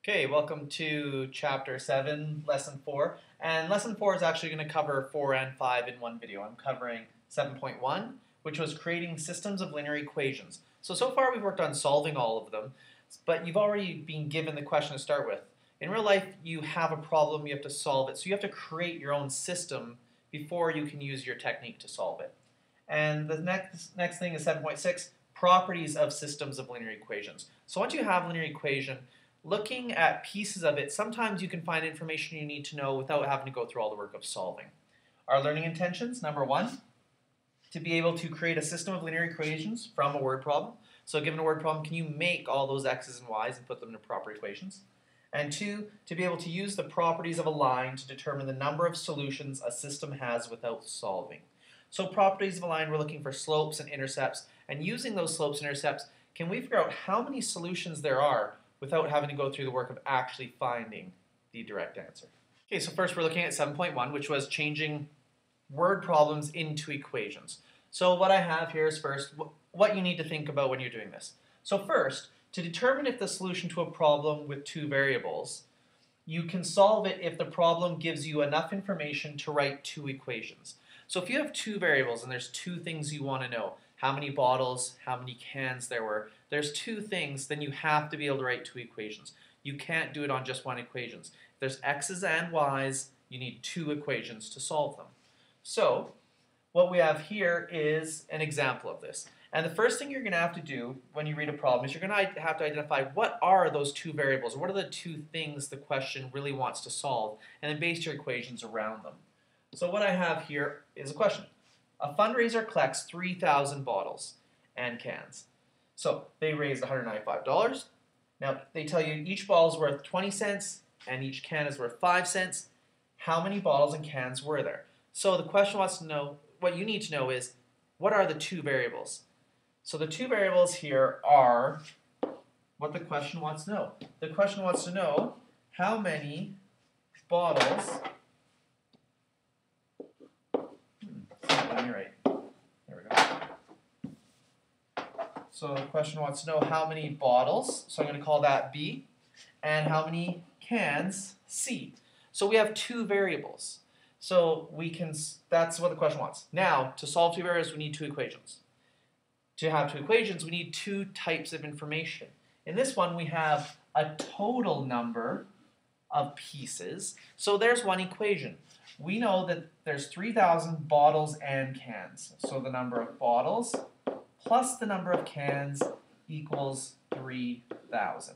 Okay, welcome to Chapter 7, Lesson 4. And Lesson 4 is actually going to cover 4 and 5 in one video. I'm covering 7.1, which was creating systems of linear equations. So far we've worked on solving all of them, but you've already been given the question to start with. In real life, you have a problem, you have to solve it, so you have to create your own system before you can use your technique to solve it. And the next thing is 7.6, properties of systems of linear equations. So once you have a linear equation, looking at pieces of it, sometimes you can find information you need to know without having to go through all the work of solving. Our learning intentions, number one, to be able to create a system of linear equations from a word problem. So given a word problem, can you make all those x's and y's and put them into proper equations? And two, to be able to use the properties of a line to determine the number of solutions a system has without solving. So properties of a line, we're looking for slopes and intercepts, and using those slopes and intercepts, can we figure out how many solutions there are without having to go through the work of actually finding the direct answer? Okay, so first we're looking at 7.1, which was changing word problems into equations. So what I have here is first what you need to think about when you're doing this. So first, to determine if the solution to a problem with two variables, you can solve it if the problem gives you enough information to write two equations. So if you have two variables and there's two things you want to know, how many bottles, how many cans there were, there's two things, then you have to be able to write two equations. You can't do it on just one equation. If there's x's and y's, you need two equations to solve them. So what we have here is an example of this. And the first thing you're going to have to do when you read a problem is you're going to have to identify what are those two variables, what are the two things the question really wants to solve, and then base your equations around them. So what I have here is a question. A fundraiser collects 3,000 bottles and cans. So they raised $195. Now they tell you each bottle is worth 20 cents and each can is worth 5 cents. How many bottles and cans were there? So the question wants to know, what you need to know is, what are the two variables? So the two variables here are what the question wants to know. The question wants to know how many bottles. Let me write. There we go. So the question wants to know how many bottles, so I'm going to call that B, and how many cans, C. So we have two variables. So that's what the question wants. Now, to solve two variables, we need two equations. To have two equations, we need two types of information. In this one, we have a total number of pieces. So there's one equation. We know that there's 3,000 bottles and cans. So the number of bottles plus the number of cans equals 3,000.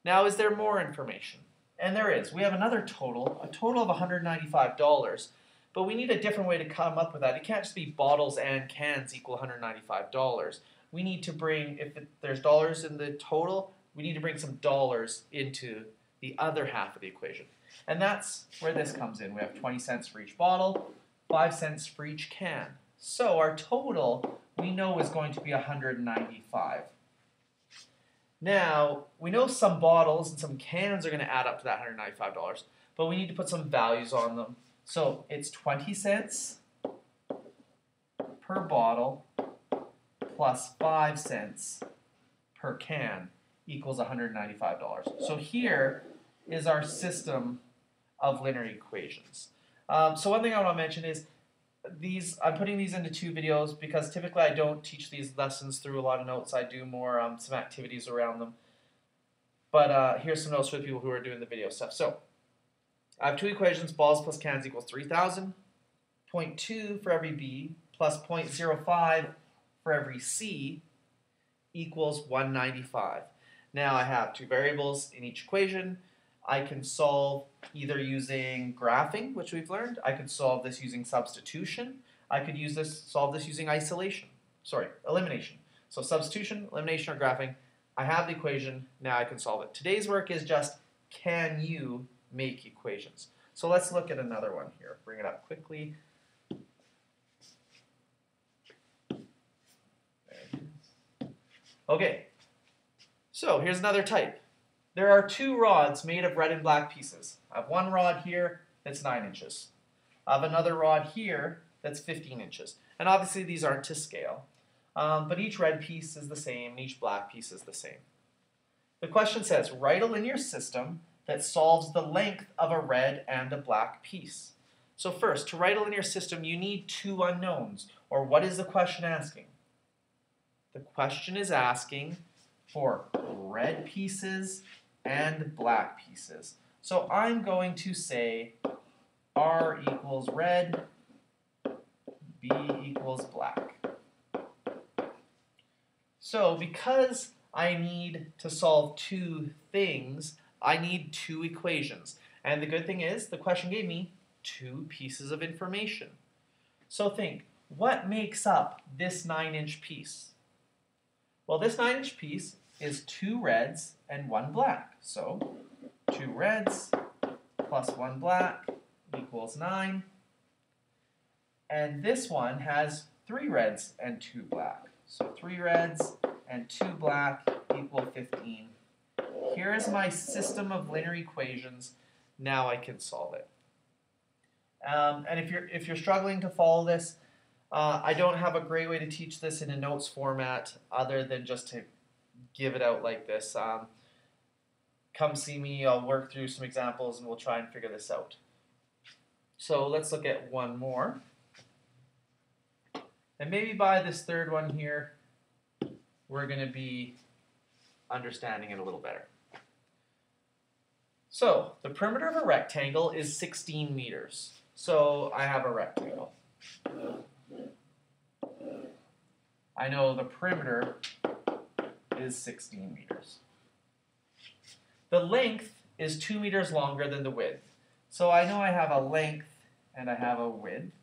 Now, is there more information? And there is. We have another total, a total of $195. But we need a different way to come up with that. It can't just be bottles and cans equal $195. We need to bring, if there's dollars in the total, we need to bring some dollars into the other half of the equation. And that's where this comes in. We have 20 cents for each bottle, 5 cents for each can. So our total, we know, is going to be $195. Now, we know some bottles and some cans are going to add up to that $195, but we need to put some values on them. So it's 20 cents per bottle plus 5 cents per can equals $195. So here is our system of linear equations. So one thing I want to mention is I'm putting these into two videos because typically I don't teach these lessons through a lot of notes. I do more some activities around them. But here's some notes for the people who are doing the video stuff. So I have two equations, bottles plus cans equals 3,000, 0.2 for every B plus 0.05 for every C equals 195. Now I have two variables in each equation. I can solve either using graphing, which we've learned. I could solve this using substitution. I could solve this using elimination. So substitution, elimination, or graphing. I have the equation, now I can solve it. Today's work is just, can you make equations? So let's look at another one here. Bring it up quickly. Okay, so here's another type. There are two rods made of red and black pieces. I have one rod here that's 9 inches. I have another rod here that's 15 inches. And obviously these aren't to scale. But each red piece is the same, and each black piece is the same. The question says, write a linear system that solves the length of a red and a black piece. So first, to write a linear system, you need two unknowns. Or what is the question asking? The question is asking for red pieces and black pieces. So I'm going to say R equals red, B equals black. So because I need to solve two things, I need two equations. And the good thing is, the question gave me two pieces of information. So think, what makes up this 9-inch piece? Well, this 9-inch piece is 2 reds and 1 black. So 2 reds plus 1 black equals 9. And this one has 3 reds and 2 black. So 3 reds and 2 black equal 15. Here is my system of linear equations. Now I can solve it. And if you're struggling to follow this, I don't have a great way to teach this in a notes format other than just to give it out like this. Come see me, I'll work through some examples and we'll try and figure this out. So let's look at one more. And maybe by this third one here, we're going to be understanding it a little better. So the perimeter of a rectangle is 16 meters. So I have a rectangle. I know the perimeter is 16 meters. The length is 2 meters longer than the width. So I know I have a length and I have a width.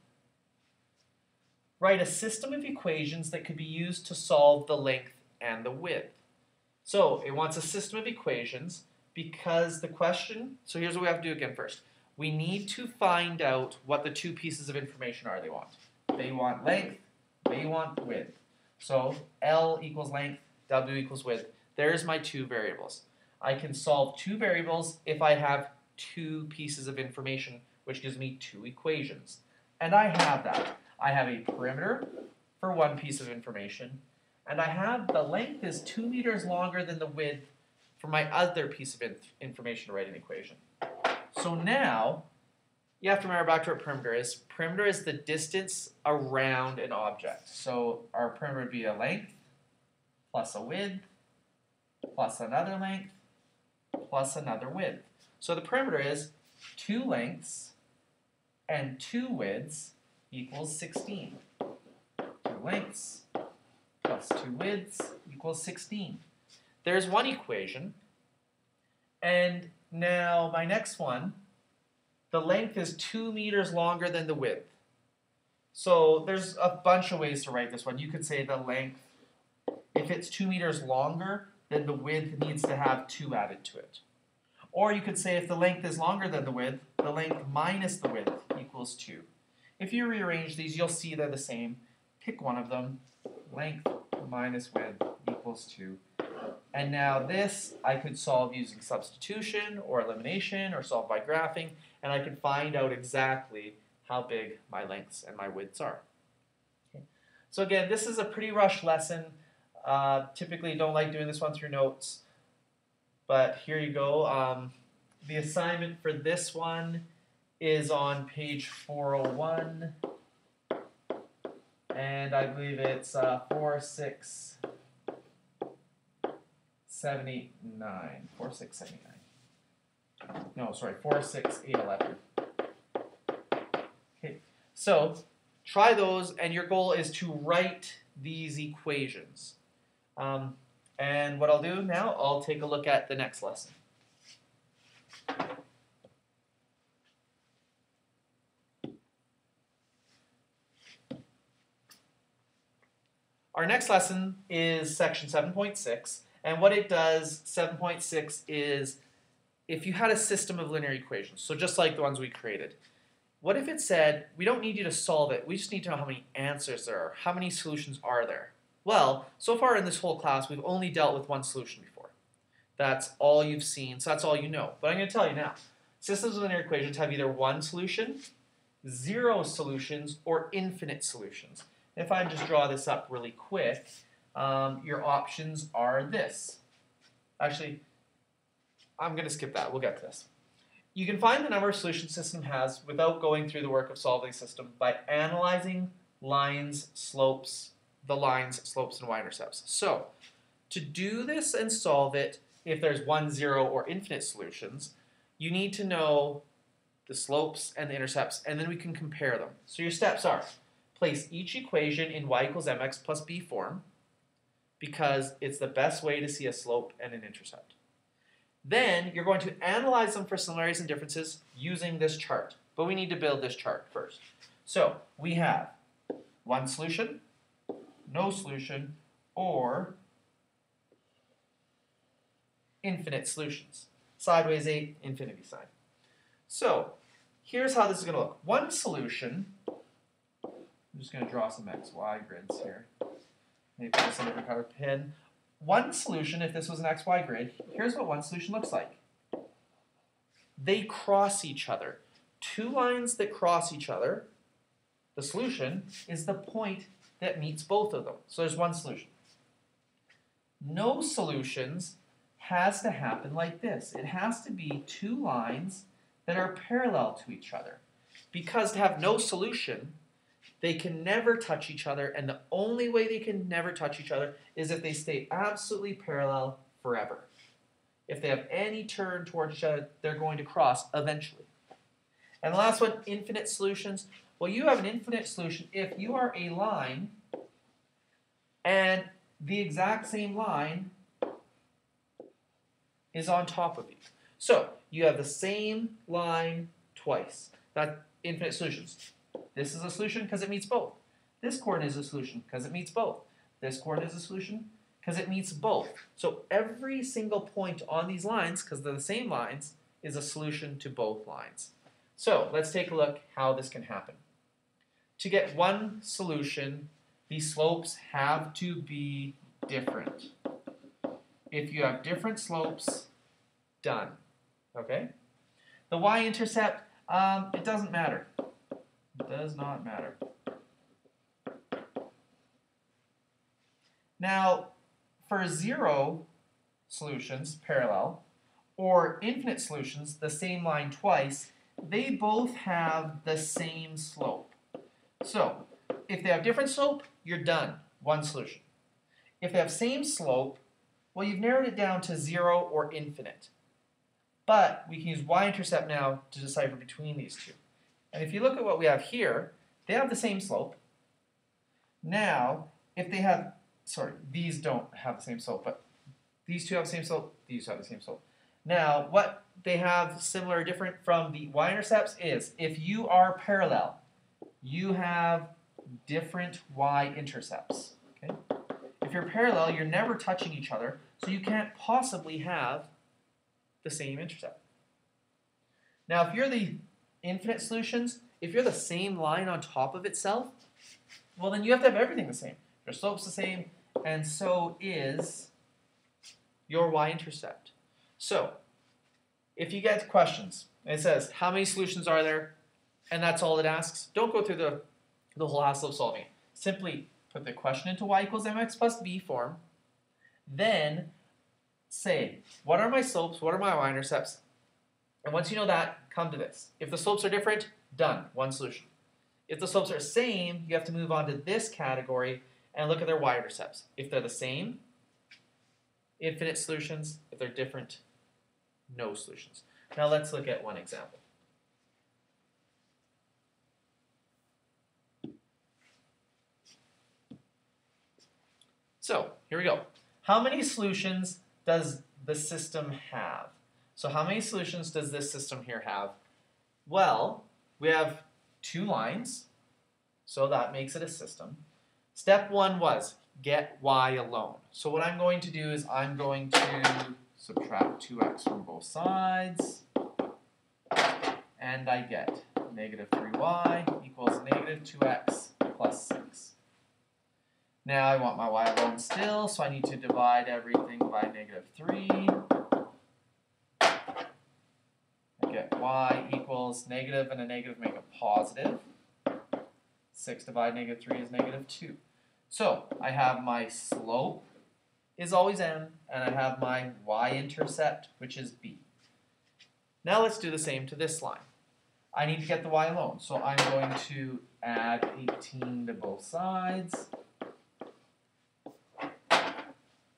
Write a system of equations that could be used to solve the length and the width. So it wants a system of equations because the question, so here's what we have to do again first. We need to find out what the two pieces of information are they want. They want length, they want width. So L equals length, W equals width. There's my two variables. I can solve two variables if I have two pieces of information, which gives me two equations. And I have that. I have a perimeter for one piece of information, and I have the length is 2 meters longer than the width for my other piece of information to write an equation. So now, you have to remember back to what perimeter is. Perimeter is the distance around an object. So our perimeter would be a length plus a width plus another length plus another width. So the perimeter is 2 lengths and 2 widths equals 16. 2 lengths plus 2 widths equals 16. There's one equation. And now my next one, the length is 2 meters longer than the width. So there's a bunch of ways to write this one. You could say the length, if it's 2 meters longer, then the width needs to have 2 added to it. Or you could say if the length is longer than the width, the length minus the width equals 2. If you rearrange these, you'll see they're the same. Pick one of them. Length minus width equals 2. And now this I could solve using substitution or elimination or solve by graphing, and I can find out exactly how big my lengths and my widths are. Okay. So again, this is a pretty rushed lesson. Typically don't like doing this one through notes, but here you go. The assignment for this one is on page 401, and I believe it's 4, 6, 7, 8, 9. 4, 6, 7, 8, 9. No, sorry, 4, 6, 8, 11. Okay, so try those, and your goal is to write these equations. And what I'll do now, I'll take a look at the next lesson. Our next lesson is section 7.6, and what it does, 7.6, is if you had a system of linear equations, so just like the ones we created, what if it said, we don't need you to solve it, we just need to know how many answers there are, how many solutions are there? Well, so far in this whole class, we've only dealt with one solution before. That's all you've seen, so that's all you know. But I'm going to tell you now, systems of linear equations have either one solution, 0 solutions, or infinite solutions. If I just draw this up really quick, your options are this. Actually, I'm going to skip that. We'll get to this. You can find the number of solutions system has without going through the work of solving the system by analyzing lines, slopes, and y-intercepts. So, to do this and solve it, if there's 1, 0, or infinite solutions, you need to know the slopes and the intercepts, and then we can compare them. So your steps are, place each equation in y equals mx plus b form, because it's the best way to see a slope and an intercept. Then you're going to analyze them for similarities and differences using this chart. But we need to build this chart first. So we have one solution, no solution, or infinite solutions. Sideways 8, infinity sign. So here's how this is going to look. One solution, I'm just going to draw some XY grids here. Maybe put some different color pen. One solution, if this was an XY grid, here's what one solution looks like. They cross each other. Two lines that cross each other, the solution is the point that meets both of them. So there's one solution. No solutions has to happen like this. It has to be two lines that are parallel to each other. Because to have no solution, they can never touch each other, and the only way they can never touch each other is if they stay absolutely parallel forever. If they have any turn towards each other, they're going to cross eventually. And the last one, infinite solutions. Well, you have an infinite solution if you are a line and the exact same line is on top of you. So you have the same line twice. That's infinite solutions. This is a solution because it meets both. This coordinate is a solution because it meets both. This coordinate is a solution because it meets both. So every single point on these lines, because they're the same lines, is a solution to both lines. So let's take a look how this can happen. To get one solution, the slopes have to be different. If you have different slopes, done. Okay? The y-intercept, it doesn't matter. It does not matter. Now, for 0 solutions, parallel, or infinite solutions, the same line twice, they both have the same slope. So, if they have different slope, you're done. One solution. If they have same slope, well, you've narrowed it down to 0 or infinite. But we can use y-intercept now to decipher between these two. And if you look at what we have here, they have the same slope. Now, if they have, these don't have the same slope, but these two have the same slope, these have the same slope. Now, what they have similar or different from the y-intercepts is, if you are parallel, you have different y-intercepts. Okay? If you're parallel, you're never touching each other, so you can't possibly have the same intercept. Now, if you're the infinite solutions, if you're the same line on top of itself, well, then you have to have everything the same. Your slope's the same, and so is your y-intercept. So, if you get questions, and it says, how many solutions are there? And that's all it asks. Don't go through the whole hassle of solving it. Simply put the question into y equals mx plus b form, then say, what are my slopes, what are my y-intercepts? And once you know that, come to this. If the slopes are different, done, one solution. If the slopes are the same, you have to move on to this category and look at their y-intercepts. If they're the same, infinite solutions. If they're different, no solutions. Now let's look at one example. So, here we go. How many solutions does the system have? So how many solutions does this system here have? Well, we have two lines, so that makes it a system. Step one was get y alone. So what I'm going to do is I'm going to subtract 2x from both sides, and I get negative 3y equals negative 2x plus 6. Now I want my y alone still, so I need to divide everything by negative 3. I get y equals negative and a negative make a positive. 6 divided negative 3 is negative 2. So I have my slope is always m, and I have my y-intercept, which is b. Now let's do the same to this line. I need to get the y alone, so I'm going to add 18 to both sides,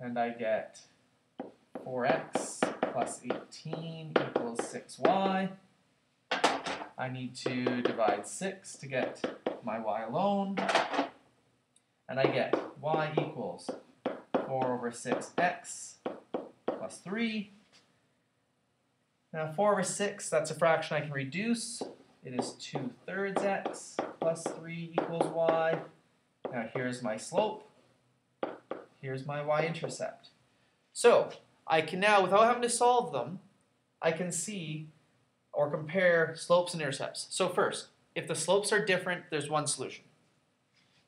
and I get 4x plus 18 equals 6y. I need to divide 6 to get my y alone, and I get y equals 4 over 6x plus 3. Now 4 over 6, that's a fraction I can reduce. It is 2/3 x plus 3 equals y. Now here's my slope. Here's my y-intercept. So I can now, without having to solve them, I can see or compare slopes and intercepts. So first, if the slopes are different, there's one solution.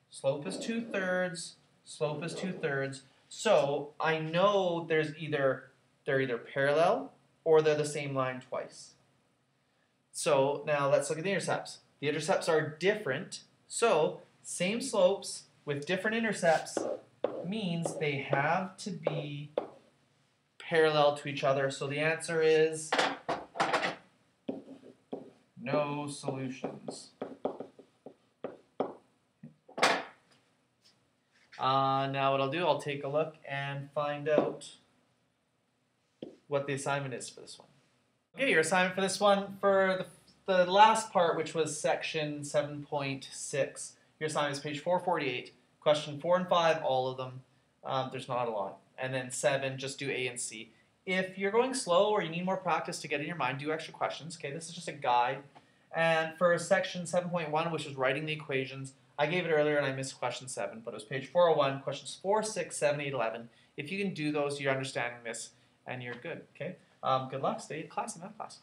Slope is 2/3, slope is 2/3. So I know they're either parallel or they're the same line twice. So now let's look at the intercepts. The intercepts are different, so same slopes with different intercepts means they have to be parallel to each other. So the answer is no solutions. Now what I'll do, I'll take a look and find out what the assignment is for this one. Okay, your assignment for this one, for the last part, which was section 7.6, your assignment is page 448, question 4 and 5, all of them. There's not a lot. And then 7, just do A and C. If you're going slow or you need more practice to get in your mind, do extra questions. Okay, this is just a guide. And for section 7.1, which is writing the equations, I gave it earlier and I missed question 7, but it was page 401, questions 4, 6, 7, 8, 11. If you can do those, you're understanding this and you're good. Okay. Good luck. Stay in class in math class.